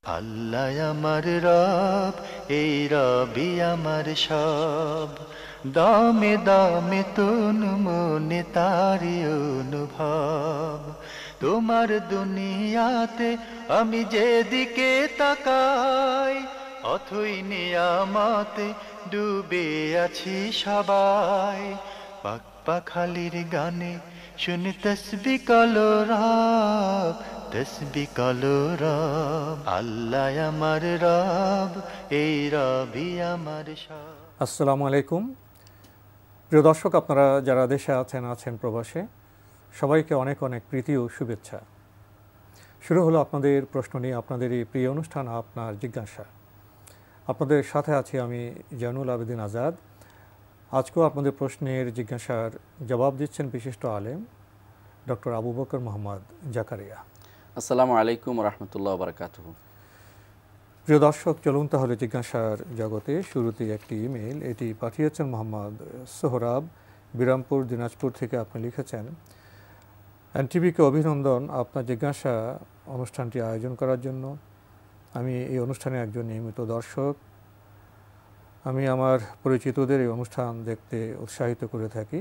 আল্লাহ আমার রব, এই রবি আমার সব। দামে দামে তুন মনে তারি অনুভব। তোমার দুনিয়াতে আমি যেদিকে তাকাই, অথই নিয়ামতে ডুবে আছি সবাই। পাক পাখালির গানে শুনি তসবি কলরব, তসবি কলরব। আল্লাহ আমার রব, এই রবি আমার সব। আসসালামু আলাইকুম। প্রিয় দর্শক, আপনারা যারা দেশে আছেন প্রবাসে, সবাইকে অনেক অনেক প্রীতি ও শুভেচ্ছা। শুরু হলো আপনাদের প্রশ্ন নিয়ে আপনাদের এই প্রিয় অনুষ্ঠান আপনার জিজ্ঞাসা। আপনাদের সাথে আছি আমি জয়নুল আবেদিন আজাদ। আজকেও আপনাদের প্রশ্নের জিজ্ঞাসার জবাব দিচ্ছেন বিশিষ্ট আলেম ডক্টর আবু বকর মোহাম্মদ জাকারিয়া। আসসালামু আলাইকুম রহমতুল্লাহ বারকাতুহু। প্রিয় দর্শক, চলুন তাহলে জিজ্ঞাসার জগতে। শুরুতে একটি ইমেল, এটি পাঠিয়েছেন মোহাম্মদ সোহরাব, বিরামপুর, দিনাজপুর থেকে। আপনি লিখেছেন, এনটিভিকে অভিনন্দন আপনার জিজ্ঞাসা অনুষ্ঠানটি আয়োজন করার জন্য। আমি এই অনুষ্ঠানে একজন নিয়মিত দর্শক। আমি আমার পরিচিতদের এই অনুষ্ঠান দেখতে উৎসাহিত করে থাকি।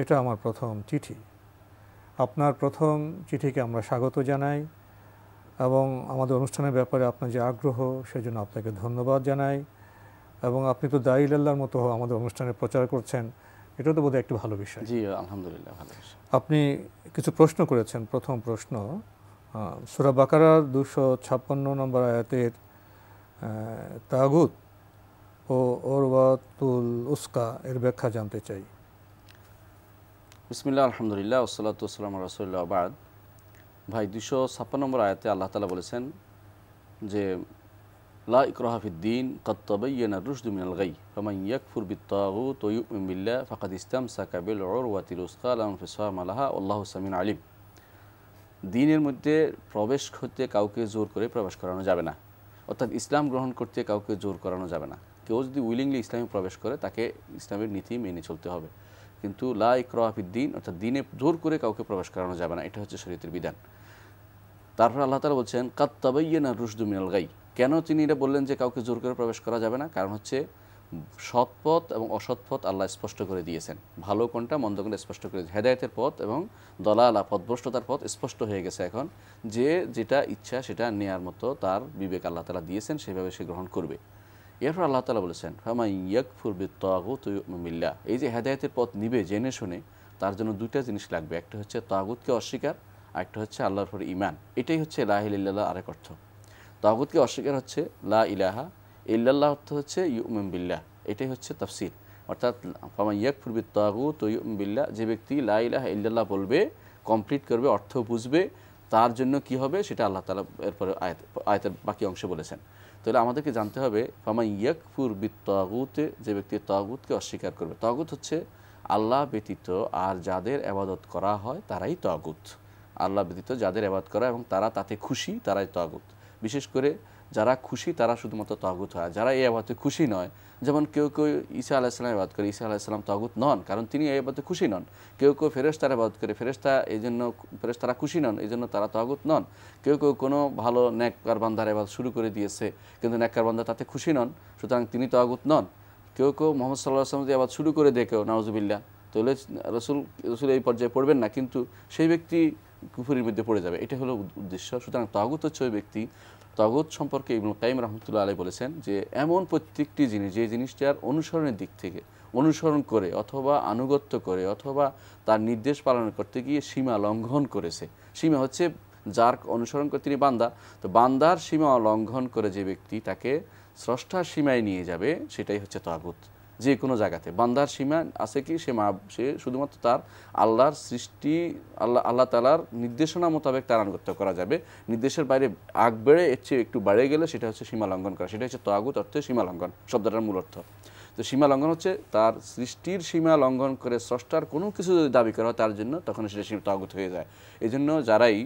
এটা আমার প্রথম চিঠি। আপনার প্রথম চিঠিকে আমরা স্বাগত জানাই এবং আমাদের অনুষ্ঠানের ব্যাপারে আপনার যে আগ্রহ, সেজন্য আপনাকে ধন্যবাদ জানাই। এবং আপনি তো দায়ী আল্লাহর মতো আমাদের অনুষ্ঠানে প্রচার করছেন, এটা তো বোধহয় একটি ভালো বিষয়। জি আলহামদুলিল্লাহ, ভালো বিষয়। আপনি কিছু প্রশ্ন করেছেন। প্রথম প্রশ্ন, সূরা বাকারার 256 নম্বর আয়াতের তাগুত ও ওরওয়াতুল উস্কা এর ব্যাখ্যা জানতে চাই। বিসমিল্লাহ, আলহামদুলিল্লাহ, ওসসালাতু ওয়াসসালামু আলা রাসূলিল্লাহ, বাদ। ভাই, 256 নম্বর আয়াতে আল্লাহ তাআলা বলেছেন যে লা ইকরাহা ফিদ্দীন ক্বাদ তাবায়্যানা আর-রুশদু মিনাল গাই ফামান ইয়াকফুর বিত-তাগুত ওয়া ইউমিন বিল্লাহ ফাকাদ ইসতামসাকা বিল উরওয়াতিল উসকা লা ইনফিসামা লাহা ওয়াল্লাহু সামিউন আলিম। দ্বীনের মধ্যে প্রবেশ করতে কাউকে জোর করে প্রবেশ করানো যাবে না, অর্থাৎ ইসলাম গ্রহণ করতে কাউকে জোর করানো যাবে না। কেউ যদি উইলিংলি ইসলামে প্রবেশ করে, তাকে ইসলামের নীতি মেনে চলতে হবে। কিন্তু লা ইকরাহা ফিদ্দীন, অর্থাৎ দ্বীনে জোর করে কাউকে প্রবেশ করানো যাবে না, এটা হচ্ছে শরীয়তের বিধান। তারপর আল্লাহ তাআলা বলছেন ক্বাদ তাবায়্যানা আর-রুশদু মিনাল গাই। কেন তিনি এটা বললেন যে কাউকে জোর করে প্রবেশ করা যাবে না? কারণ হচ্ছে সৎপথ এবং অসৎপথ আল্লাহ স্পষ্ট করে দিয়েছেন। ভালো কোনটা, মন্দ কোনটা স্পষ্ট করে দিয়েছেন। হেদায়েতের পথ এবং দলালা, পথভ্রষ্টতার পথ স্পষ্ট হয়ে গেছে এখন। যে যেটা ইচ্ছা সেটা নেয়ার মতো তার বিবেক আল্লাহ তাআলা দিয়েছেন, সেভাবে সে গ্রহণ করবে। এরপর আল্লাহ তাআলা বলেছেন ফামান ইয়াকফুর বিত-তাগুত ওয়া ইউমিন বিল্লাহ। এই যে হেদায়েতের পথ নিবে জেনে শুনে, তার জন্য দুইটা জিনিস লাগবে। একটা হচ্ছে তাগুতকে অস্বীকার, আরেকটা হচ্ছে আল্লাহর উপর ঈমান। এটাই হচ্ছে লা ইলাহা ইল্লাল্লাহ আরেক অর্থ। তাগুতকে অস্বীকার হচ্ছে লা ইলাহা, ইল্লাল্লাহ অর্থ হচ্ছে ইউমিন বিল্লাহ। এটাই হচ্ছে তাফসীর। অর্থাৎ ফামান ইয়াকফুর বিত-তাগুত ওয়া ইউমিন বিল্লাহ, যে ব্যক্তি লা ইলাহা ইল্লাল্লাহ বলবে, কমপ্লিট করবে, অর্থ বুঝবে, তার জন্য কি হবে সেটা আল্লাহ তাআলা এরপরে আয়াতের বাকি অংশে বলেছেন। তাহলে আমাদেরকে জানতে হবে ফামান ইয়াকফুর বিত-তাগুত, যে ব্যক্তি তাগুতকে অস্বীকার করবে। তাগুত হচ্ছে আল্লাহ ব্যতীত আর যাদের ইবাদত করা হয় তারাই তাগুত। আল্লাহ ব্যতীত যাদের ইবাদত করা এবং তারা তাতে খুশি, তারাই তাগুত। বিশেষ করে যারা খুশি তারা শুধুমাত্র তাগুত হয়। যারা এই ইবাদতে খুশি নয়, যেমন কেউ কেউ ঈসা আলাইহিস সালাম ইবাদত করে, ঈসা আলাইহিস সালাম তাগুত নন, কারণ তিনি এই ইবাদতে খুশি নন। কেউ কেউ ফেরেশতার ইবাদত করে, ফেরেশতারা খুশি নন, এই জন্য তারা তাগুত নন। কেউ কেউ কোনো ভালো নেককার বান্দার ইবাদত শুরু করে দিয়েছে, কিন্তু নেককার বান্দা তাতে খুশি নন, সুতরাং তিনি তাগুত নন। কেউ কেউ মুহাম্মদ সাল্লাল্লাহু আলাইহি ওয়াসাল্লাম ইবাদত শুরু করে দেখেও নাউজুবিল্লাহ, তাহলে রসুল এই পর্যায়ে পড়বেন না, কিন্তু সেই ব্যক্তি কুফরির মধ্যে পড়ে যাবে। এটা হলো উদ্দেশ্য। সুতরাং তাগুত হচ্ছে ওই ব্যক্তি। তাগুত সম্পর্কে ইবনুল কাইয়িম রাহমাতুল্লাহ আলাইহি বলেছেন যে এমন প্রত্যেকটি জিনিস, যে জিনিসটার অনুসরণের দিক থেকে অনুসরণ করে অথবা আনুগত্য করে অথবা তার নির্দেশ পালন করতে গিয়ে সীমা লঙ্ঘন করেছে। সীমা হচ্ছে যার অনুসরণ করে তিনি বান্দা, তো বান্দার সীমা লঙ্ঘন করে যে ব্যক্তি তাকে স্রষ্টার সীমায় নিয়ে যাবে, সেটাই হচ্ছে তাগুত। যে কোনো জায়গাতে বান্দার সীমা আছে কি, সে শুধুমাত্র তার আল্লাহর সৃষ্টি, আল্লাহ তাআলার নির্দেশনা মোতাবেক তার আনুগত্য করা যাবে। নির্দেশের বাইরে আগ বেড়ে এর চেয়ে একটু বাড়ে গেলে সেটা হচ্ছে সীমা লঙ্ঘন করা। সেটা হচ্ছে তাগুত, অর্থে সীমা লঙ্ঘন শব্দটার মূল অর্থ। তো সীমা লঙ্ঘন হচ্ছে তার সৃষ্টির সীমা লঙ্ঘন করে স্রষ্টার কোনো কিছু যদি দাবি করা হয় তার জন্য, তখন সেটা তাগুত হয়ে যায়। এই জন্য যারাই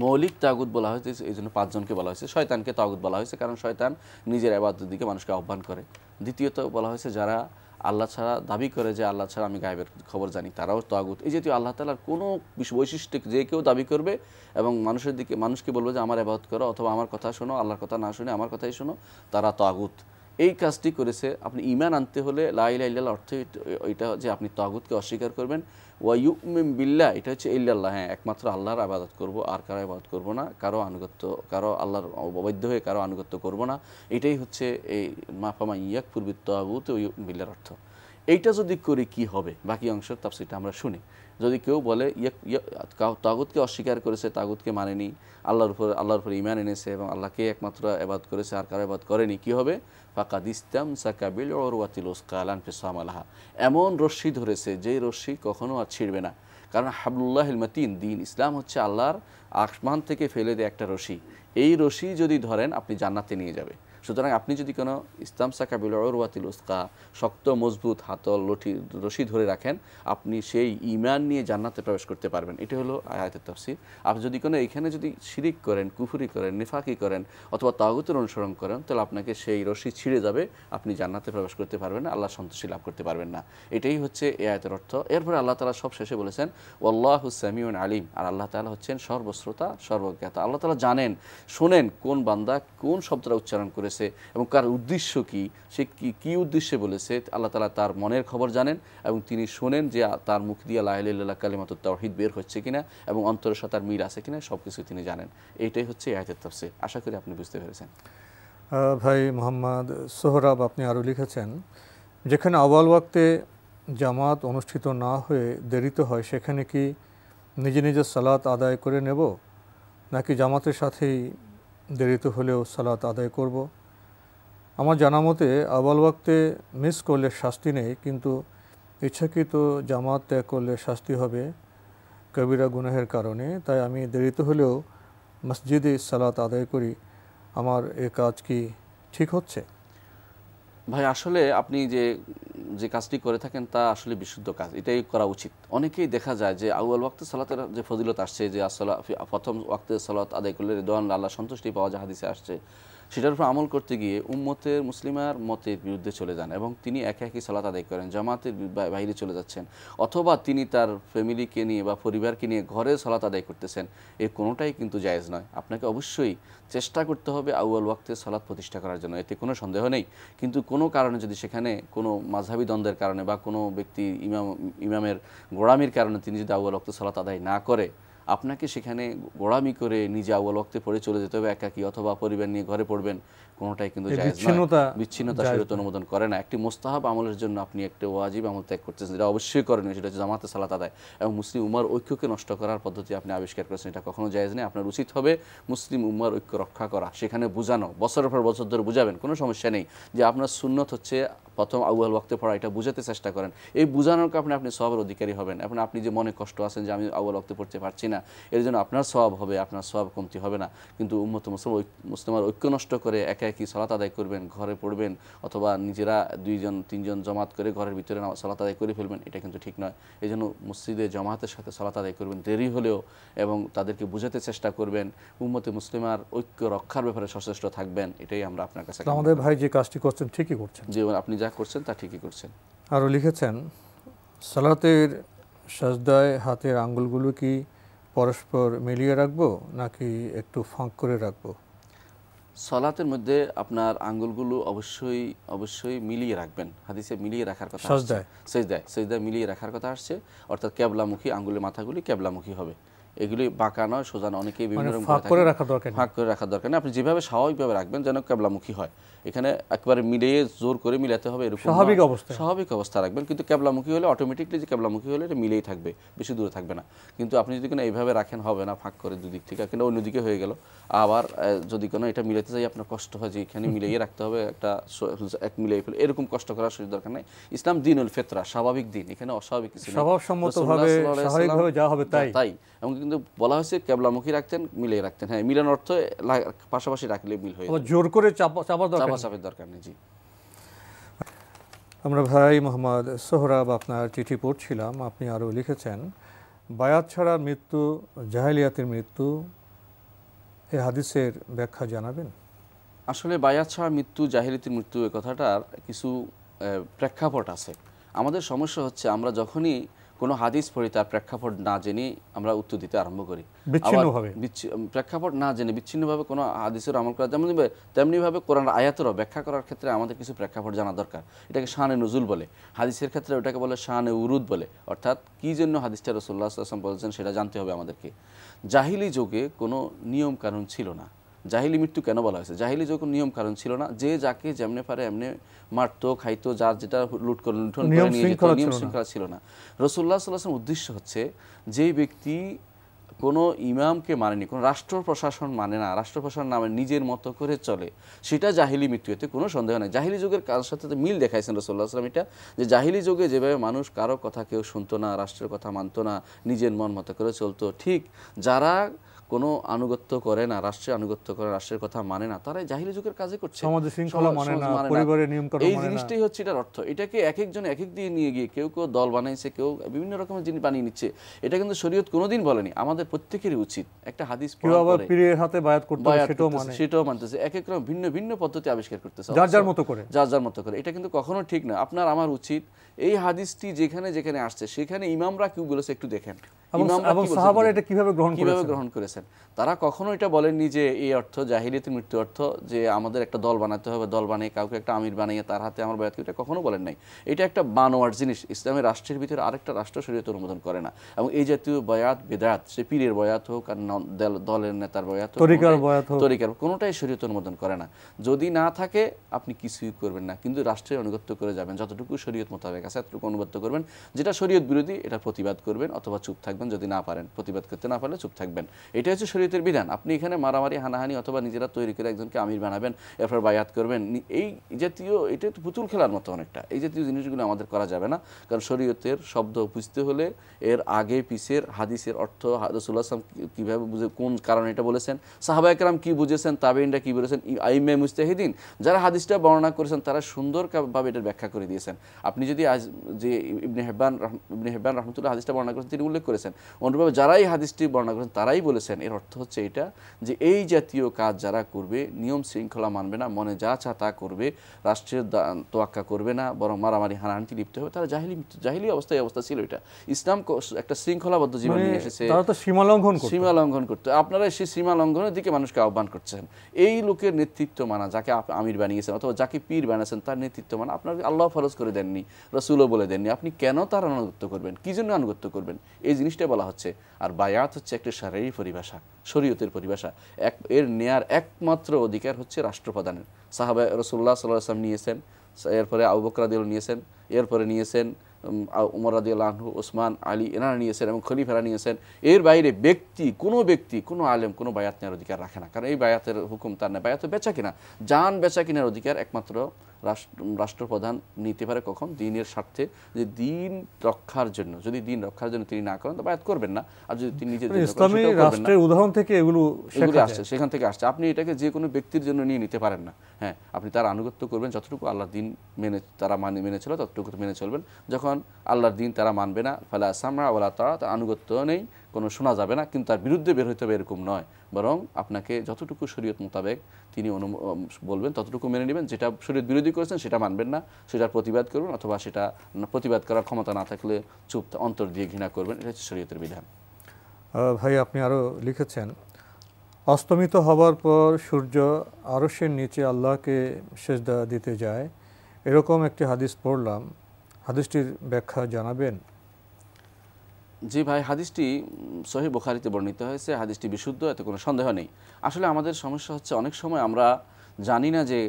মৌলিক তাগুত বলা হয়েছে, এই জন্য 5 জনকে বলা হয়েছে। শয়তানকে তাগুত বলা হয়েছে কারণ শয়তান নিজের ইবাদতের দিকে মানুষকে আহ্বান করে। দ্বিতীয়ত বলা হয়েছে যারা আল্লাহ ছাড়া দাবি করে যে আল্লাহ ছাড়া আমি গায়েবের খবর জানি, তারাও তাগুত। এই জাতীয় আল্লাহ তাআলার কোনো বৈশিষ্ট্য যে কেউ দাবি করবে এবং মানুষকে বলবে যে আমার ইবাদত করো অথবা আমার কথা শোনো, আল্লাহর কথা না শুনে আমার কথাই শোনো, তারা তাগুত। এই কাজটি করেছে। আপনি ঈমান আনতে হলে লা ইলাহা ইল্লাল্লাহ অর্থ এটা যে আপনি তাগুতকে অস্বীকার করবেন। ওয়া ইউমিন বিল্লাহ এটা হচ্ছে ইল্লাল্লাহ, হ্যাঁ একমাত্র আল্লাহর ইবাদত করব, আর কারো ইবাদত করব না, কারো আল্লাহর অবাধ্য হয়ে কারো আনুগত্য করব না। এটাই হচ্ছে এই মাফামা ইয়াকফুর বিত তাগুত ওয়া ইউমিন বিল্লাহর অর্থ। এইটা যদি করি কি হবে, বাকি অংশের তাফসীরটা আমরা শুনি। যদি কেউ বলে তাগুতকে অস্বীকার করেছে, তাগুতকে মানেনি, আল্লাহর উপর ঈমান এনেছে এবং আল্লাহকে একমাত্র ইবাদত করেছে, আর কারো ইবাদত করেনি, কি হবে? ফাকাদ ইসতামসাকা বিল উরওয়াতিল উসকা লা ইনফিসামা লাহা, এমন রশ্মি ধরেছে যেই রশ্মি কখনো আর ছিঁড়বে না। কারণ হাবলুল্লাহিল মাতিন, দ্বীন ইসলাম হচ্ছে আল্লাহর আসমান থেকে ফেলে দেয় একটা রশি। এই রশি যদি ধরেন আপনি জান্নাতে নিয়ে যাবে। সুতরাং আপনি যদি কোনো ইসতামসাকা বিল উরওয়াতিল উসকা, শক্ত মজবুত হাতল রশি ধরে রাখেন, আপনি সেই ঈমান নিয়ে জান্নাতে প্রবেশ করতে পারবেন। এটা হলো আয়াতের তাফসীর। আপনি যদি কোনো এখানে যদি শিরিক করেন, কুফরি করেন, নিফাকি করেন অথবা তাগুতের অনুসরণ করেন, তাহলে আপনাকে সেই রশি ছিঁড়ে যাবে, আপনি জান্নাতে প্রবেশ করতে পারবেন না, আল্লাহ সন্তুষ্টি লাভ করতে পারবেন না। এটাই হচ্ছে এই আয়াতের অর্থ। এরপরে আল্লাহ তাআলা সব শেষে বলেছেন ওয়াল্লাহু সামিউন আলিম, আর আল্লাহ তাআলা হচ্ছেন সর্বশ্রোতা সর্বজ্ঞাতা। আল্লাহ তাআলা জানেন, শোনেন কোন বান্দা কোন শব্দটা উচ্চারণ করেছে এবং কার উদ্দেশ্য কি, সে কি উদ্দেশ্যে বলেছে। আল্লাহ তাআলা তার মনের খবর জানেন এবং তিনি শোনেন যে তার মুখ দিয়ে লা ইলাহা ইল্লাল্লাহ কালিমাতুত তাওহীদ বের হচ্ছে কিনা এবং অন্তরের সাথে তার মিল আছে কিনা, সব কিছু তিনি জানেন। এইটাই হচ্ছে আয়াতের তাফসীর। আশা করি আপনি বুঝতে পেরেছেন। ভাই মোহাম্মদ সোহরাব, আপনি আরও লিখেছেন, যেখানে আওয়াল ওয়াক্তে জামাত অনুষ্ঠিত না হয়ে দেরিতে হয়, সেখানে কি নিজে নিজে সালাত আদায় করে নেব, নাকি জামাতের সাথেই দেরিতে হলেও সালাত আদায় করব? আমার জানা মতে আওয়াল ওয়াক্তে মিস করলে শাস্তি নেই, কিন্তু ইচ্ছাকৃত জামাত ত্যাগ করলে শাস্তি হবে কবিরা গুনাহের কারণে। তাই আমি দেরিতে হলেও মসজিদে সালাত আদায় করি। আমার এ কাজ কি ঠিক হচ্ছে? ভাই আসলে আপনি যে কাজটি করে থাকেন তা আসলে বিশুদ্ধ কাজ, এটাই করা উচিত। অনেকেই দেখা যায় যে আউয়াল ওয়াক্তে সালাতের যে ফজিলত আসছে, যে প্রথম ওয়াক্তে সালাত আদায় করলে রিদওয়ান আল্লাহ সন্তুষ্টি পাওয়া যায় হাদিসে আসছে, সেটার উপর আমল করতে গিয়ে উম্মতের মুসলিমার মতের বিরুদ্ধে চলে যান এবং তিনি একা একই সালাত আদায় করেন, জামাতের বাইরে চলে যাচ্ছেন, অথবা তিনি তার ফ্যামিলিকে নিয়ে বা পরিবারকে নিয়ে ঘরে সালাত আদায় করতেছেন, এই কোনোটাই কিন্তু জায়েজ নয়। আপনাকে অবশ্যই চেষ্টা করতে হবে আউয়াল ওয়াক্তে সালাত প্রতিষ্ঠা করার জন্য, এতে কোনো সন্দেহ নেই। কিন্তু কোনো কারণে যদি সেখানে কোনো মাযহাবী দ্বন্দ্বের কারণে বা কোনো ব্যক্তি ইমামের গোড়ামির কারণে তিনি যদি আউয়াল ওয়াক্তে সালাত আদায় না করে, আপনাকে সেখানে গোড়ামি করে নিজে আউয়াল ওয়াক্তে পড়ে চলে যেতে হবে একাকী, অথবা পরিবার নিয়ে ঘরে পড়বেন, কোনোটাই কিন্তু জায়েজ নয়। বিচ্ছিন্নতা শরীয়ত অনুমোদন করে না। একটি মুস্তাহাব আমলের জন্য আপনি একটা ওয়াজিব আমল ত্যাগ করতেছেন, যেটা অবশ্যই করণীয়, সেটা হচ্ছে জামাতে সালাত আদায়। এবং মুসলিম উম্মার ঐক্যকে নষ্ট করার পদ্ধতি আপনি আবিষ্কার করেছেন, এটা কখনো জায়েজ নেই। আপনার উচিত হবে মুসলিম উম্মার ঐক্য রক্ষা করা, সেখানে বোঝানো, বছরের পর বছর ধরে বুঝাবেন, কোনো সমস্যা নেই। যে আপনার সুন্নত হচ্ছে প্রথম আউয়াল ওয়াক্তে পড়া, এটা বুঝাতে চেষ্টা করেন। এই বুঝানোর কারণে আপনি সওয়াবের অধিকারী হবেন। এখন আপনি যে মনে কষ্ট আছেন যে আমি আউয়াল ওয়াক্তে পড়তে পারছি না, এর জন্য আপনার সওয়াব হবে, আপনার সওয়াব কমতি হবে না। কিন্তু মুসলিমের ঐক্য নষ্ট করে একা একই সালাত আদায় করবেন, ঘরে পড়বেন, অথবা নিজেরা 2-3 জমাত করে ঘরের ভিতরে সালাত আদায় করে ফেলবেন, এটা কিন্তু ঠিক নয়। এই জন্য মসজিদে জামাতের সাথে সালাত আদায় করবেন দেরি হলেও, এবং তাদেরকে বুঝাতে চেষ্টা করবেন, উম্মতে মুসলিমার ঐক্য রক্ষার ব্যাপারে সচেষ্ট থাকবেন। এটাই আমরা আপনার কাছে। আমাদের ভাই যে কাজটি করছেন ঠিকই করছেন, যে আপনি যা করছেন তা ঠিকই করছেন। আরও লিখেছেন, সালাতের সাজদায় হাতের আঙ্গুলগুলো কি পরস্পর মিলিয়ে রাখবো নাকি একটু ফাঁক করে রাখবো? সালাতের মধ্যে আপনার আঙ্গুলগুলো অবশ্যই মিলিয়ে রাখবেন। হাদিসে মিলিয়ে রাখার কথা, সেজদায় মিলিয়ে রাখার কথা আসছে, অর্থাৎ ক্যাবলামুখী, আঙ্গুলের মাথাগুলি ক্যাবলামুখী হবে। এগুলি বাঁকা নয়, সোজা নয়। অনেকেই বিভিন্ন রকম ফাঁক করে রাখার দরকার নেই। আপনি যেভাবে স্বাভাবিকভাবে রাখবেন যেন ক্যাবলামুখী হয়। এখানে একবারে মিলিয়ে জোর করে মিলাতে হবে এরকম স্বাভাবিক অবস্থা রাখবেন। কিন্তু ক্যাবলামুখী হলে অটোমেটিকলি যে ক্যাবলামুখী হলে এটা মিলেই থাকবে, বেশি দূরে থাকবে না। কিন্তু আপনি যদি কোনো এইভাবে রাখেন হবে না, ফাঁক করে দুদিক থেকে, কিন্তু অন্যদিকে হয়ে গেল। আবার যদি কোনো এটা মিলাতে যাই আপনার কষ্ট হয় যে এখানে মিলিয়ে রাখতে হবে, এক মিলিয়ে ফেলে, এরকম কষ্ট করার দরকার নেই। ইসলাম দিনুল ফিতরা, স্বাভাবিক দিন, এখানে অস্বাভাবিক কিছু নেই, স্বভাবসম্মতভাবে স্বাভাবিকভাবে যা হবে তাই। এবং কিন্তু বলা হয়েছে ক্যাবলামুখী রাখতেন, মিলিয়ে রাখতেন। হ্যাঁ, মিলানোর অর্থ পাশাপাশি রাখলে মিল হয়ে যাবে, জোর করে চাপার দরকার নেই। জি, আমরা ভাই মোহাম্মদ সোহরাব আপনার চিঠি পড়ছিলাম, আপনি আরও লিখেছেন, বায়াত ছাড়া মৃত্যু জাহেলিয়াতের মৃত্যু, এই হাদিসের ব্যাখ্যা জানাবেন? আসলে বায়াত ছাড়া মৃত্যু জাহেলিয়াতের মৃত্যু, এ কথাটার কিছু প্রেক্ষাপট আছে। আমাদের সমস্যা হচ্ছে আমরা যখনই কোনো হাদিস পড়ি তার প্রেক্ষাপট না জেনে আমরা উত্তর দিতে আরম্ভ করি, বিচ্ছিন্নভাবে প্রেক্ষাপট না জেনে বিচ্ছিন্নভাবে কোনো হাদিসের আমল করা, যেমন তেমনিভাবে কোরআন আয়াতেরও ব্যাখ্যা করার ক্ষেত্রে আমাদের কিছু প্রেক্ষাপট জানা দরকার। এটাকে শানে নুজুল বলে, হাদিসের ক্ষেত্রে ওটাকে বলে শানে উরুদ বলে, অর্থাৎ কী জন্য হাদিসটা রাসূলুল্লাহ সাল্লাল্লাহু আলাইহি ওয়াসাল্লাম বলেছেন সেটা জানতে হবে আমাদেরকে। জাহিলি যুগে কোনো নিয়ম কানুন ছিল না। জাহিলি মৃত্যু কেন বলা হয়েছে? জাহিলি যখন নিয়ম কারণ ছিল না, যে যাকে যেমনে পারে এমনি মারতো, খাইতো, যার যেটা লুঠন করে নিয়ে যেত, নিয়ম শৃঙ্খলা ছিল না। রাসূলুল্লাহ সাল্লাল্লাহু আলাইহি ওয়াসাল্লামের উদ্দেশ্য হচ্ছে যে ব্যক্তি কোনো ইমামকে মানেনি, কোনো রাষ্ট্র প্রশাসন মানে না, রাষ্ট্র প্রশাসন নামে নিজের মতো করে চলে, সেটা জাহিলি মৃত্যু, এতে কোনো সন্দেহ নেই। জাহিলি যুগের কার সাথে মিল দেখাইছেন রাসূলুল্লাহ সাল্লাল্লাহু আলাইহি ওয়াসাল্লাম, এটা যে জাহিলি যুগে যেভাবে মানুষ কারো কথা কেউ শুনতো না, রাষ্ট্রের কথা মানতো না, নিজের মন মতো করে চলতো, ঠিক যারা কোনো আনুগত্য করে না, রাষ্ট্রের আনুগত্য করে, রাষ্ট্রের কথা মানে না, তারাই জাহিলি যুগের কাজে করছে, সমাজের শৃঙ্খলা মানে না, পরিবারের নিয়মকানুন মানে না। এই জিনিসটাই হচ্ছে এটার অর্থ। এটাকে এক একজন এক এক দিয়ে নিয়ে গিয়ে কেউ কেউ দল বানাইছে, কেউ বিভিন্ন রকমের জিনিস বানিয়ে নিচ্ছে। এটা কিন্তু শরীয়ত কোনোদিন বলেনি। আমাদের প্রত্যেকেরই উচিত একটা হাদিস পড়ার পরে পীরের হাতে বায়াত করতে সেটাও মানতেছে, এক এক রকম ভিন্ন ভিন্ন পদ্ধতি আবিষ্কার করতেছে, যার যার মতো করে, যার যার মতো করে। এটা কিন্তু কখনো ঠিক না। আপনার আমার উচিত এই হাদিসটি যেখানে যেখানে আসছে সেখানে ইমামরা কি বলেছে একটু দেখেন, এবং সাহাবারা এটা কিভাবে গ্রহণ করেছেন। তারা কখনো এটা বলেননি যে এই অর্থ জাহিলিয়াতের মৃত্যু অর্থ যে আমাদের একটা দল বানাতে হবে, দল বানিয়ে কাউকে একটা আমির বানিয়ে তার হাতে আমার বায়াত, এটা কখনো বলেন নাই। এটা একটা বানোয়ার জিনিস। ইসলামের রাষ্ট্রের ভিতরে আরেকটা রাষ্ট্র শরীয়ত অনুমোদন করে না। এবং এই জাতীয় বয়াত বেদাত, সে পীরের বয়াত হোক আর দলের নেতার বয়াত হোক, তরিকার কোনোটাই শরীয়ত অনুমোদন করে না। যদি না থাকে আপনি কিছুই করবেন না, কিন্তু রাষ্ট্রের আনুগত্য করে যাবেন, যতটুকু শরীয়ত মোতাবেক আছে এতটুকু অনুগত্য করবেন। যেটা শরীয়ত বিরোধী এটা প্রতিবাদ করবেন অথবা চুপ থাকবেন, যদি না পারেন, প্রতিবাদ করতে না পারলে চুপ থাকবেন। এটা হচ্ছে শরীয়তের বিধান। আপনি এখানে মারামারি, হানাহানি অথবা নিজেরা তৈরি করে একজনকে আমির বানাবেন, এরপর বায়াত করবেন, এই জাতীয়, এটা তো পুতুল খেলার মতো অনেকটা। এই জাতীয় জিনিসগুলো আমাদের করা যাবে না, কারণ শরীয়তের শব্দ বুঝতে হলে এর আগে পিছের হাদিসের অর্থ, রাসূলুল্লাহ সাল্লাল্লাহু আলাইহি ওয়াসাল্লাম কীভাবে বুঝে, কোন কারণে এটা বলেছেন, সাহাবায়ে কেরাম কী বুঝেছেন, তাবেঈনরা কী বলেছেন, আইম্মে মুজতাহিদিন যারা হাদিসটা বর্ণনা করেছেন তারা সুন্দরভাবে এটার ব্যাখ্যা করে দিয়েছেন। আপনি যদি আজ যে ইবনে হিব্বান রাহমাতুল্লাহ হাদিসটা বর্ণনা করেছেন, তিনি উল্লেখ করেছেন, অনুরূপভাবে যারাই হাদিসটি বর্ণনা করেছেন তারাই বলেছেন এর অর্থ হচ্ছে এটা যে এই জাতীয় কাজ যারা করবে, নিয়ম শৃঙ্খলা মানবে না, মনে যা চা তা করবে, রাষ্ট্রের তোয়াক্কা করবে না, বরং মারামারি হানাহানিতে লিপ্ত হবে, তারা জাহিলি অবস্থায় অবস্থা ছিল। এটা ইসলাম একটা শৃঙ্খলাবদ্ধ জীবন নিয়ে এসেছে, সীমা লঙ্ঘন করতে। আপনারা সেই সীমা লঙ্ঘনের দিকে মানুষকে আহ্বান করছেন। এই লোকের নেতৃত্ব মানা, যাকে আমির বানিয়েছেন অথবা যাকে পীর বানিয়েছেন তার নেতৃত্ব মানা আপনার আল্লাহ ফরজ করে দেননি, রাসূলও বলে দেননি। আপনি কেন তার আনুগত্য করবেন, কি জন্য আনুগত্য করবেন, এই জিনিসটা বলা হচ্ছে। আর বায়াত হচ্ছে একটা শারঈ পরিভাষা, শরীয়তের পরিভাষা। এর নেয়ার একমাত্র অধিকার হচ্ছে রাষ্ট্রপ্রধানের। সাহাবা রাসূলুল্লাহ সাল্লাল্লাহু আলাইহি ওয়াসাল্লাম নিয়েছেন, এরপরে আবু বকর রাদিয়াল্লাহু নিয়েছেন, এরপরে নিয়েছেন উমর রাদিয়াল্লাহু আনহু, ওসমান, আলী, এনারা নিয়েছেন এবং খলিফারা নিয়েছেন। এর বাইরে কোনো ব্যক্তি, কোনো আলেম কোনো বায়াত নেওয়ার অধিকার রাখে না, কারণ এই বায়াতের হুকুম তার না। বায়াত বেচা কিনা, জান বেচা কিনার অধিকার একমাত্র রাষ্ট্রপ্রধান নিতে পারে। কখন? দিনের স্বার্থে, যে দিন রক্ষার জন্য, যদি দিন রক্ষার জন্য তিনি না করেন তো বায়াত করবেন না। আর যদি তিনি নিজের ইসলামী রাষ্ট্রের উদাহরণ থেকে এগুলো আসছে, সেখান থেকে আসছে। আপনি এটাকে যে কোনো ব্যক্তির জন্য নিয়ে নিতে পারেন না। হ্যাঁ, আপনি তার আনুগত্য করবেন, যতটুকু আল্লাহর দিন তারা মেনে চলে ততটুকু মেনে চলবেন। যখন আল্লাহর দিন তারা মানবে না, ফালা সামা ওয়ালা তাআ, তার আনুগত্য নেই, কোনো শোনা যাবে না, কিন্তু তার বিরুদ্ধে বের হইতে হবে এরকম নয়, বরং আপনাকে যতটুকু শরীয়ত মোতাবেক তিনি বলবেন ততটুকু মেনে নেবেন। যেটা শরীয়ত বিরোধী করেছেন সেটা মানবেন না, সেটার প্রতিবাদ করবেন, অথবা সেটা প্রতিবাদ করার ক্ষমতা না থাকলে চুপ অন্তর দিয়ে ঘৃণা করবেন। এটা হচ্ছে শরীয়তের বিধান। ভাই, আপনি আরও লিখেছেন, অস্তমিত হবার পর সূর্য আরশের নিচে আল্লাহকে সেজদা দিতে যায়, এরকম একটি হাদিস পড়লাম, হাদিসটির ব্যাখ্যা জানাবেন? জি ভাই, হাদিসটি সহিহ বুখারীতে বর্ণিত হয়েছে, হাদিসটি বিশুদ্ধ, এতে কোনো সন্দেহ নেই। আসলে আমাদের সমস্যা হচ্ছে অনেক সময় আমরা জানি না যে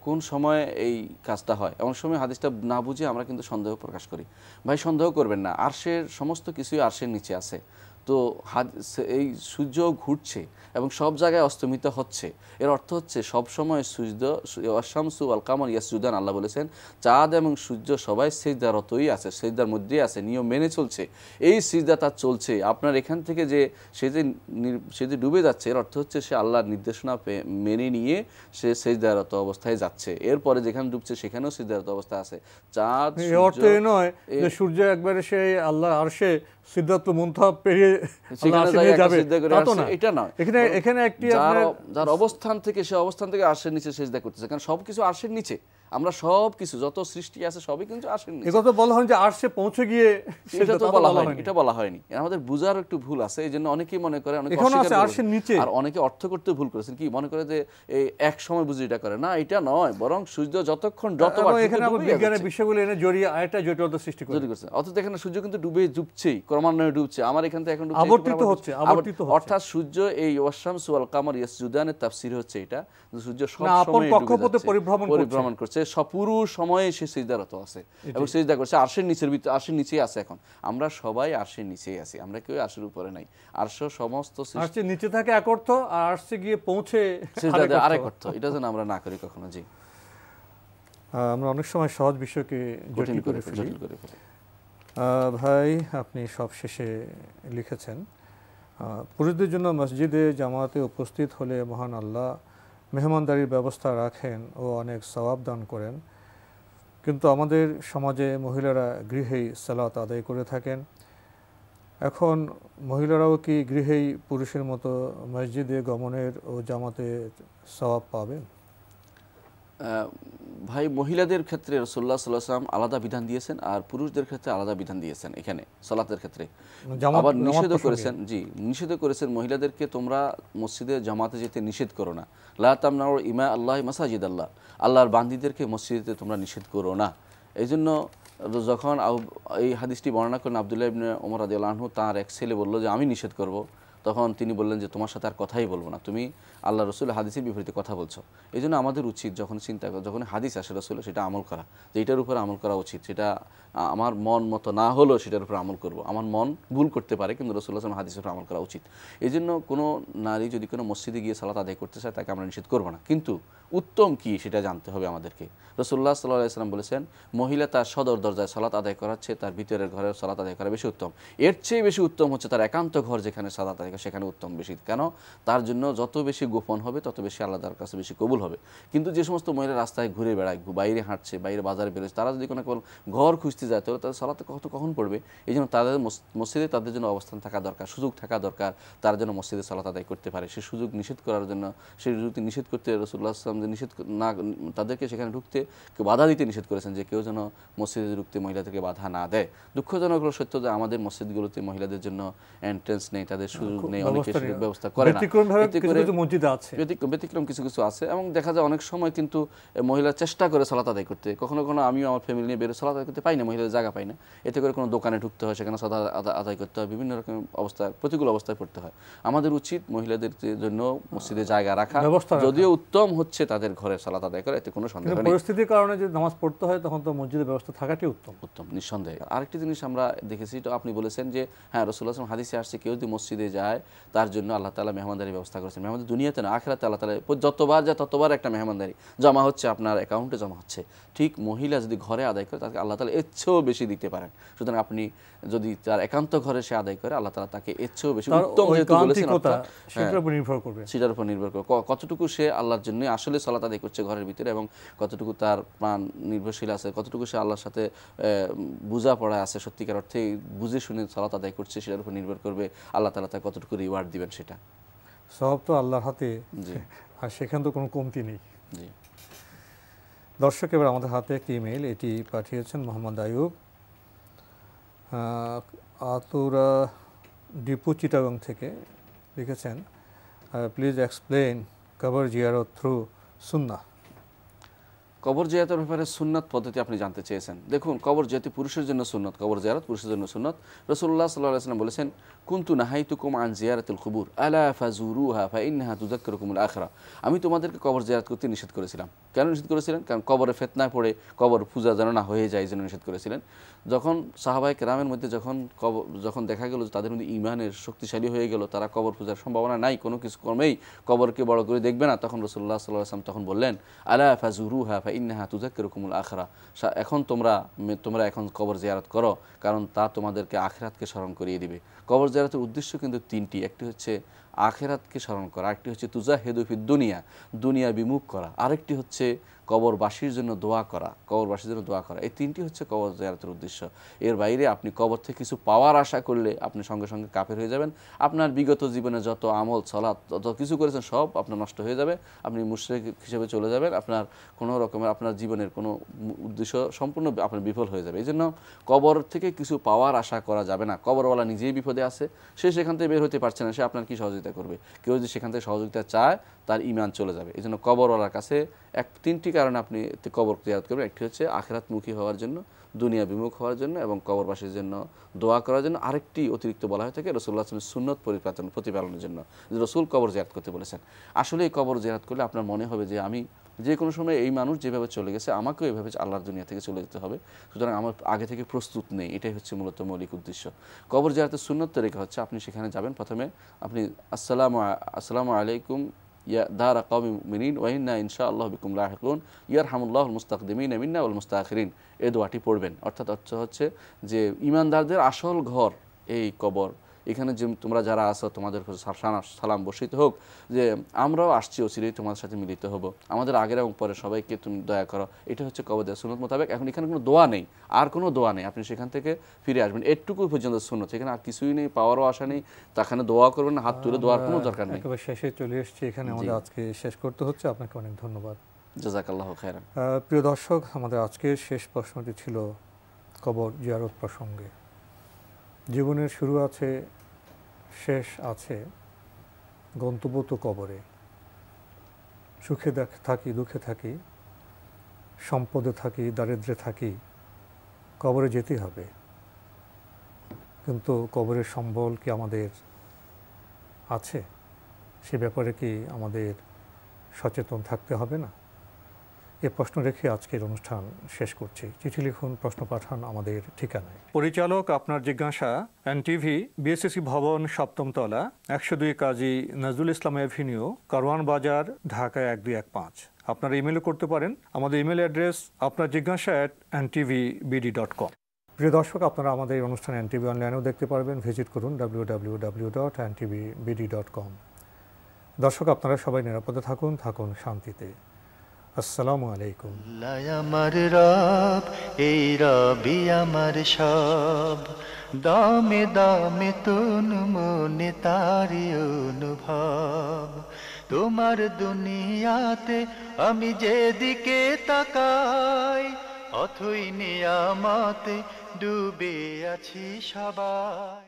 কোন সময় এই কাজটা হয়। এমন সময় হাদিসটা না বুঝে আমরা কিন্তু সন্দেহ প্রকাশ করি। ভাই, সন্দেহ করবেন না, আরশের সমস্ত কিছুই আরশের নিচে আছে। তো এই সূর্য ঘুরছে এবং সব জায়গায় অস্তমিত হচ্ছে, এর অর্থ হচ্ছে সবসময় সূর্য, শামসু ওয়াল কামার ইয়াসজুদান, আল্লাহ বলেছেন চাঁদ এবং সূর্য সবাই সিজদারতই আছে, সিজদার মধ্যেই আছে, নিয়ম মেনে চলছে। এই সিজদা তার চলছে। আপনার এখান থেকে যে সে যে ডুবে যাচ্ছে, এর অর্থ হচ্ছে সে আল্লাহর নির্দেশনা মেনে নিয়ে সে সিজদারত অবস্থায় যাচ্ছে। এরপরে যেখানে ডুবছে সেখানেও সিজদারত অবস্থা আছে। চাঁদ অর্থ এই নয় যে সূর্য একবারে সেই আল্লাহ আরশে সিদ্ধাতুল মুনতাহা পেরিয়ে যাবে, এটা নয়। এখানে একটি যার অবস্থান থেকে সে অবস্থান থেকে আরশের নিচে সিজদা করতেছে, কারণ সবকিছু আরশের নিচে। আমরা সব কিছু যত সৃষ্টি আছে সবই কিন্তু আরশের নিচে। এগুলো তো বলা হয় যে আরশে পৌঁছে গিয়ে, এটা তো বলা হয়নি, এটা বলা হয়নি। আমাদের বুঝার একটু ভুল আছে, এই জন্য অনেকেই মনে করে, অনেকে অস্বীকার করে, আরশের নিচে, আর অনেকে অর্থ করতে ভুল করেছেন, কি মনে করে যে এই এক সময় বুঝি এটা করে না, এটা নয়, বরং সূর্য যতক্ষণ যতবার এখানে আবার বিজ্ঞানের বিষয়গুলো এনে জড়িয়ে আরেকটা জটিলতা সৃষ্টি করে করছে। অথচ এখানে সূর্য কিন্তু ডুবে ডুবছেই, ক্রমান্বয়ে ডুবছে, আমার এখান থেকে এখন আবর্তিত হচ্ছে। অর্থাৎ সূর্য এই ওয়াশামসু ওয়াল কামার ইয়াসজুদানের তাফসীর হচ্ছে এটা, সূর্য সব সময় কক্ষপথে পরিভ্রমণ করছে, পুরো সময়ে সে সিজদারত আছে এবং সিজদা করছে আরশের নিচের ভিতরে, আরশের নিচেই আছে। এখন আমরা সবাই আরশের নিচেই আছি, আমরা কেউ আরশের উপরে নাই। আরশ সমস্ত আরশের নিচে থাকে এক অর্থ, আর আরশে গিয়ে পৌঁছে সিজদা আরেক অর্থ। এটা যেন আমরা না করি কখনো। জি, আমরা অনেক সময় সহজ বিষয়কে জটিল করে ফেলি। ভাই আপনি সব শেষে লিখেছেন, পুরুষদের জন্য মসজিদে জামাতে উপস্থিত হলে মহান আল্লাহ মেহমানদারির ব্যবস্থা রাখেন ও অনেক সওয়াব দান করেন, কিন্তু আমাদের সমাজে মহিলারা গৃহেই সালাত আদায় করে থাকেন। এখন মহিলারাও কি গৃহেই পুরুষের মতো মসজিদে গমনের ও জামাতে সওয়াব পাবেন? ভাই, মহিলাদের ক্ষেত্রে রাসূলুল্লাহ সাল্লাল্লাহু আলাইহি ওয়াসাল্লাম আলাদা বিধান দিয়েছেন, আর পুরুষদের ক্ষেত্রে আলাদা বিধান দিয়েছেন। এখানে সালাতের ক্ষেত্রে আবার নিষেধ করেছেন, জি নিষেধ করেছেন মহিলাদেরকে তোমরা মসজিদে জামাতে যেতে নিষেধ করো না। লা তামনাউ ইমা আল্লাহ মাসাজিদ আল্লাহ, আল্লাহর বান্দীদেরকে মসজিদে তোমরা নিষেধ করো না। এই জন্য যখন এই হাদিসটি বর্ণনা করেন আব্দুল্লাহ ইবনে ওমর রাদিয়াল্লাহু আনহু, তার এক ছেলে বলল যে আমি নিষেধ করব, তখন তিনি বললেন যে তোমার সাথে আর কথাই বলবো না, তুমি আল্লাহ রসুলের হাদিসের বিপরীতে কথা বলছো। এই জন্য আমাদের উচিত যখন চিন্তা করা, যখন হাদিস আসে রসুলের, সেটা আমল করা, যে এটার উপর আমল করা উচিত। সেটা আমার মন মতো না হলেও সেটার উপর আমল করব। আমার মন ভুল করতে পারে, কিন্তু রাসূলুল্লাহ সাল্লাল্লাহু আলাইহি ওয়াসাল্লাম হাদিসের উপর আমল করা উচিত। এই জন্য কোনো নারী যদি কোনো মসজিদে গিয়ে সালাত আদায় করতে চায়, তাকে আমরা নিষেধ করবো না, কিন্তু উত্তম কি সেটা জানতে হবে আমাদেরকে। রাসূলুল্লাহ সাল্লাল্লাহু আলাইহি ওয়াসাল্লাম বলেছেন, মহিলা তার সদর দরজায় সালাত আদায় করার চেয়ে তার ভিতরের ঘরের সালাত আদায় করা বেশি উত্তম। এর চেয়ে বেশি উত্তম হচ্ছে তার একান্ত ঘর যেখানে সালাত আদায় করে, সেখানে উত্তম বেশি। কেন? তার জন্য যত বেশি গোপন হবে তত বেশি আল্লাহ তার কাছে বেশি কবুল হবে। কিন্তু যে সমস্ত মহিলা রাস্তায় ঘুরে বেড়ায়, বাইরে হাঁটছে, বাইরে বাজারে বেরোচ্ছে, তারা যদি কোনো ঘর খুঁজতে যায়, তাহলে তাদের সালাত কখন পড়বে? এই জন্য তাদের মসজিদে তাদের জন্য অবস্থান থাকা দরকার, সুযোগ থাকা দরকার, তারা যেন মসজিদে সালাত আদায় করতে পারে। সেই সুযোগ নিষেধ করার জন্য, সেই সুযোগ নিষেধ করতে রাসূলুল্লাহ সাল্লাল্লাহু আলাইহি ওয়াসাল্লাম যে নিষেধ না, তাদেরকে সেখানে ঢুকতে বাধা দিতে নিষেধ করেছেন, যে কেউ যেন মসজিদে ঢুকতে মহিলাদেরকে বাধা না দেয়। দুঃখজনক হলো সত্য যে আমাদের মসজিদগুলোতে মহিলাদের জন্য এন্ট্রান্স নেই, তাদের সুযোগ নেই, অনেকে সুযোগ ব্যবস্থা করে না। ব্যতিক্রম কিছু কিছু আছে, এবং দেখা যায় অনেক সময় কিন্তু মহিলা চেষ্টা করে সালাত আদায় করতে। কখনো কখনো আমিও আমার ফ্যামিলি নিয়ে বেরো সালাত আদায় করতে পাই না, মহিলাদের জায়গা পাই না, এতে করে কোনো দোকানে ঢুকতে হয়, সেখানে সালাত আদায় করতে হয়, বিভিন্ন রকম অবস্থা, প্রতিকূল অবস্থায় পড়তে হয়। আমাদের উচিত মহিলাদের জন্য মসজিদে জায়গা রাখা, যদিও উত্তম হচ্ছে তাদের ঘরে সালাত আদায় করা, এতে কোনো সন্দেহ নেই। পরিস্থিতির কারণে যদি নামাজ পড়তে হয়, তখন তো মসজিদের ব্যবস্থা থাকাটাই উত্তম, নিঃসন্দেহে। আরেকটি জিনিস আমরা দেখেছি, তো আপনি বলেছেন যে হ্যাঁ, রাসূলুল্লাহ সাল্লাল্লাহু আলাইহি ওয়াসাল্লাম হাদিসে আসছে, কেউ যদি মসজিদে যায় তার জন্য আল্লাহ তাআলা মেহমানদারির ব্যবস্থা করেছেন। মেহমানদারি দুনিয়াতে না, আখিরাতে আল্লাহ তাআলা যতবার যায় ততবার একটা মেহমানদারি জমা হচ্ছে, আপনার অ্যাকাউন্টে জমা হচ্ছে। ঠিক মহিলা যদি ঘরে আদায় করে, তাকে আল্লাহ তাআলা এর চেয়েও বেশি দিতে পারেন। সুতরাং আপনি যদি তার একান্ত ঘরে সে আদায় করে, আল্লাহ তাআলা তাকে এর চেয়েও বেশি উত্তম, যেহেতু বলেছেন, সেটার উপর নির্ভর করবে, কতটুকু সে আল্লাহর জন্য আসলে সালাত আদায় করছে ঘরের ভিতরে, এবং কতটুকু তার প্রাণ নির্ভরশীল আছে, কতটুকু সে আল্লাহর সাথে বোঝাপড়া আছে, সত্যিকার অর্থে বুঝে শুনে সালাত আদায় করছে, সেটার উপর নির্ভর করবে আল্লাহ তাআলা তাকে কতটুকু রিওয়ার্ড দিবেন। সেটা সব তো আল্লাহর হাতে, আর সেখানে তো কোনো কমতি নেই। জি দর্শক, এবার আমাদের হাতে একটি ইমেইল, এটি পাঠিয়েছেন মোহাম্মদ আয়ুব, আতুরা ডিপু চিটাগং থেকে। লিখেছেন, প্লিজ এক্সপ্লেইন কবর জিয়ারত থ্রু সুন্নাহ। কবর জিয়ারতের ব্যাপারে সুন্নাত পদ্ধতি আপনি জানতে চেয়েছেন। দেখুন, কবর জিয়ারত পুরুষের জন্য সুন্নাত, কবর জিয়ারত পুরুষের জন্য সুন্নাত। রাসূলুল্লাহ সাল্লাল্লাহু আলাইহি ওয়াসাল্লাম বলেছেন, কুনতু নাহাইতুকুম আন জিয়ারাতিল কুবুর আলা ফাজুরুহা ফাইন্নাহা তুযাক্কিরুকুমুল আখিরা। আমি তোমাদেরকে কবর জিয়ারত করতে নিষেধ করেছিলাম। কেন নিষেধ করেছিলেন? কারণ কবরে ফিতনায় পড়ে কবর পূজা যেন না হয়ে যায়, এই জন্য নিষেধ করেছিলেন। যখন সাহাবায়ে কেরামের মধ্যে যখন দেখা গেল তাদের মধ্যে ঈমানের শক্তিশালী হয়ে গেল, তারা কবর পূজার সম্ভাবনা নাই, কোনো কিছু কর্মেই কবরকে বড় করে দেখবে না, তখন রাসূলুল্লাহ সাল্লাল্লাহু আলাইহি ওয়াসাল্লাম তখন বললেন, আলা ফাজুরুহা ফাইন্নাহা তুযাক্কিরুকুমুল আখিরা। এখন তোমরা এখন কবর জিয়ারত করো, কারণ তা তোমাদেরকে আখিরাতকে স্মরণ করিয়ে দিবে। কবর জিয়ারতের উদ্দেশ্য কিন্তু তিনটি। একটি হচ্ছে আখেরাতকে স্মরণ করা, আরেকটি হচ্ছে তুজাহিদু ফিদ দুনিয়া, দুনিয়া বিমুখ করা, আরেকটি হচ্ছে কবরবাসীর জন্য দোয়া করা, কবরবাসীর জন্য দোয়া করা। এই তিনটি হচ্ছে কবর জিয়ারতের উদ্দেশ্য। এর বাইরে আপনি কবর থেকে কিছু পাওয়ার আশা করলে আপনি সঙ্গে সঙ্গে কাফের হয়ে যাবেন। আপনার বিগত জীবনে যত আমল সালাত যত কিছু করেছেন সব আপনার নষ্ট হয়ে যাবে, আপনি মুশরিক হিসেবে চলে যাবেন, আপনার কোনো রকমের আপনার জীবনের কোনো উদ্দেশ্য সম্পূর্ণ আপনার বিফল হয়ে যাবে। এই জন্য কবর থেকে কিছু পাওয়ার আশা করা যাবে না। কবরওয়ালা নিজেই বিপদে আছে, সে সেখান থেকে বের হতে পারছে না, সে আপনার কি সহযোগিতা করবে? কেউ যদি সেখান থেকে সহযোগিতা চায় তার ঈমান চলে যাবে। এই জন্য কবরওয়ালার কাছে তিনটি কারণে আপনি কবর জিয়ারত করবেন। একটি হচ্ছে আখিরাতমুখী হওয়ার জন্য, দুনিয়া বিমুখ হওয়ার জন্য এবং কবরবাসীর জন্য দোয়া করার জন্য। আরেকটি অতিরিক্ত বলা হয়ে থাকে রাসূলুল্লাহ সাল্লাল্লাহু আলাইহি ওয়াসাল্লাম সুন্নত প্রতিপালনের জন্য, যে রাসূল কবর জিয়ারত করতে বলেছেন। আসলে এই কবর জিয়ারত করলে আপনার মনে হবে যে আমি যে কোনো সময় এই মানুষ যেভাবে চলে গেছে আমাকেও এভাবে আল্লাহর দুনিয়া থেকে চলে যেতে হবে, সুতরাং আমার আগে থেকে প্রস্তুত নেই। এটাই হচ্ছে মূলত মৌলিক উদ্দেশ্য। কবর জিয়ারতের সুন্নত তরিকা হচ্ছে আপনি সেখানে যাবেন, প্রথমে আপনি আসসালামু আলাইকুম ইয়া দারা কওমি মুমিনিন ওয়া ইন্না ইনশাআল্লাহু বিকুম লাহিকুন ইয়ারহামুল্লাহুল মুস্তাকদিমিন মিন্না ওয়াল মুস্তাখিরিন, এই দোয়াটি পড়বেন। অর্থাৎ অর্থ হচ্ছে যে ঈমানদারদের আসল ঘর এই কবর, এখানে যে তোমরা যারা আছো তোমাদের সালাম বর্ষিত হোক, যে আমরাও আসছি অচিরেই তোমাদের সাথে মিলিত হব, আমাদের আগের এবং পরে সবাইকে তুমি দয়া করো। এটা হচ্ছে কবর দেওয়ার সুন্নত মোতাবেক। এখন এখানে কোনো দোয়া নেই, আর কোনো দোয়া নেই, আপনি সেখান থেকে ফিরে আসবেন, এটুকু পর্যন্ত সুন্নত। এখানে আর কিছুই নেই, পাওয়ারও আশা নেই, তাখানে দোয়া করবেন না, হাত তুলে দোয়ার কোনো দরকার নেই। একেবারে শেষে চলে এসেছি, এখানে আমাদের আজকে শেষ করতে হচ্ছে। আপনাকে অনেক ধন্যবাদ। জাযাকাল্লাহু খায়রান। প্রিয় দর্শক, আমাদের আজকের শেষ প্রশ্নটি ছিল কবর জিয়ারত প্রসঙ্গে। জীবনের শুরু আছে, শেষ আছে, গন্তব্য তো কবরে। সুখে থাকি, দুঃখে থাকি, সম্পদে থাকি, দারিদ্র্যে থাকি, কবরে যেতেই হবে। কিন্তু কবরের সম্বল কি আমাদের আছে? সে ব্যাপারে কি আমাদের সচেতন থাকতে হবে না? এ প্রশ্ন রেখে আজকের অনুষ্ঠান শেষ করছি। চিঠি লিখুন, প্রশ্ন পাঠান আমাদের ঠিকানায়। পরিচালক আপনার জিজ্ঞাসা, এনটিভি, বিএসসি ভবন, 7ম তলা, 102 কাজী নজরুল ইসলাম এভিনিউ, কারওয়ান বাজার, ঢাকা 1215। আপনারা ইমেলও করতে পারেন। আমাদের ইমেল অ্যাড্রেস আপনার জিজ্ঞাসা @ntvbd.com। প্রিয় দর্শক, আপনারা আমাদের এই অনুষ্ঠান এনটিভি অনলাইনেও দেখতে পারবেন। ভিজিট করুন www.ntvbd.com। দর্শক, আপনারা সবাই নিরাপদে থাকুন, থাকুন শান্তিতে। আসসালামু আলাইকুম। আমার রব, এই রবি আমার সব, দামে দামে তুন মনে তারি অনুভব। তোমার দুনিয়াতে আমি যেদিকে তাকাই, অথই নিয়ামতে ডুবে আছি সবাই।